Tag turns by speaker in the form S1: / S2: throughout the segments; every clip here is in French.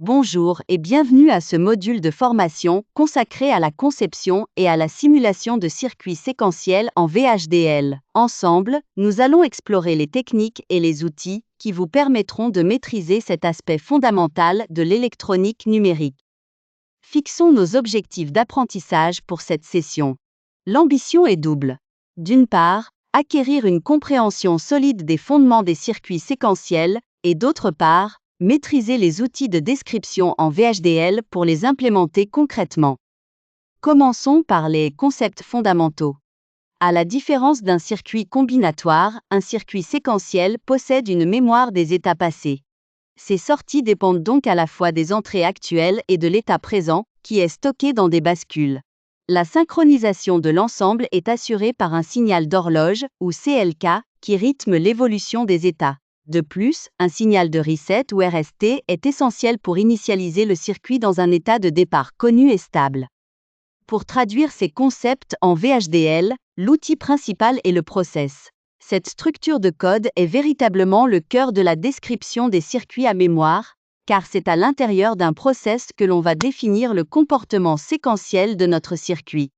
S1: Bonjour et bienvenue à ce module de formation consacré à la conception et à la simulation de circuits séquentiels en VHDL. Ensemble, nous allons explorer les techniques et les outils qui vous permettront de maîtriser cet aspect fondamental de l'électronique numérique. Fixons nos objectifs d'apprentissage pour cette session. L'ambition est double. D'une part, acquérir une compréhension solide des fondements des circuits séquentiels et d'autre part, maîtriser les outils de description en VHDL pour les implémenter concrètement. Commençons par les concepts fondamentaux. À la différence d'un circuit combinatoire, un circuit séquentiel possède une mémoire des états passés. Ces sorties dépendent donc à la fois des entrées actuelles et de l'état présent, qui est stocké dans des bascules. La synchronisation de l'ensemble est assurée par un signal d'horloge, ou CLK, qui rythme l'évolution des états. De plus, un signal de reset ou RST est essentiel pour initialiser le circuit dans un état de départ connu et stable. Pour traduire ces concepts en VHDL, l'outil principal est le process. Cette structure de code est véritablement le cœur de la description des circuits à mémoire, car c'est à l'intérieur d'un process que l'on va définir le comportement séquentiel de notre circuit.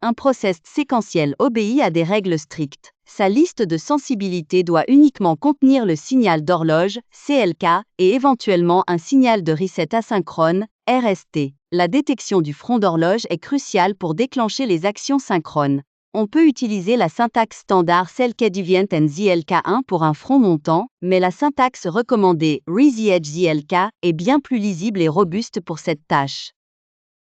S1: Un process séquentiel obéit à des règles strictes. Sa liste de sensibilité doit uniquement contenir le signal d'horloge, CLK, et éventuellement un signal de reset asynchrone, RST. La détection du front d'horloge est cruciale pour déclencher les actions synchrones. On peut utiliser la syntaxe standard CLK-Deviant and ZLK1 pour un front montant, mais la syntaxe recommandée ReZH-ZLK est bien plus lisible et robuste pour cette tâche.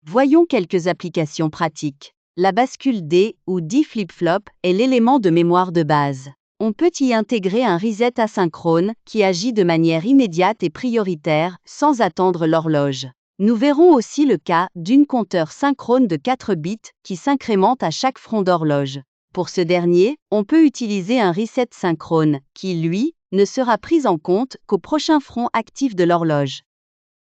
S1: Voyons quelques applications pratiques. La bascule D ou D flip-flop est l'élément de mémoire de base. On peut y intégrer un reset asynchrone qui agit de manière immédiate et prioritaire sans attendre l'horloge. Nous verrons aussi le cas d'une compteur synchrone de 4 bits qui s'incrémente à chaque front d'horloge. Pour ce dernier, on peut utiliser un reset synchrone qui, lui, ne sera pris en compte qu'au prochain front actif de l'horloge.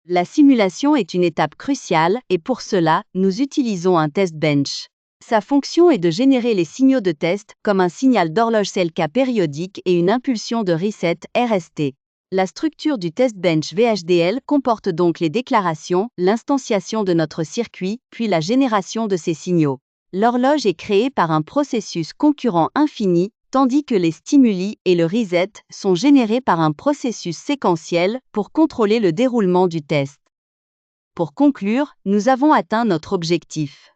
S1: La simulation est une étape cruciale et pour cela, nous utilisons un test bench. Sa fonction est de générer les signaux de test comme un signal d'horloge CLK périodique et une impulsion de reset RST. La structure du test bench VHDL comporte donc les déclarations, l'instanciation de notre circuit, puis la génération de ces signaux. L'horloge est créée par un processus concurrent infini, tandis que les stimuli et le reset sont générés par un processus séquentiel pour contrôler le déroulement du test. Pour conclure, nous avons atteint notre objectif.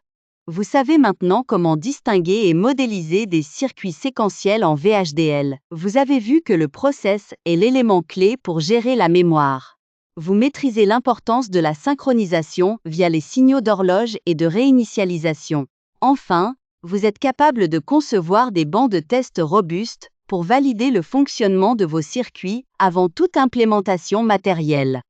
S1: Vous savez maintenant comment distinguer et modéliser des circuits séquentiels en VHDL. Vous avez vu que le process est l'élément clé pour gérer la mémoire. Vous maîtrisez l'importance de la synchronisation via les signaux d'horloge et de réinitialisation. Enfin, vous êtes capable de concevoir des bancs de tests robustes pour valider le fonctionnement de vos circuits avant toute implémentation matérielle.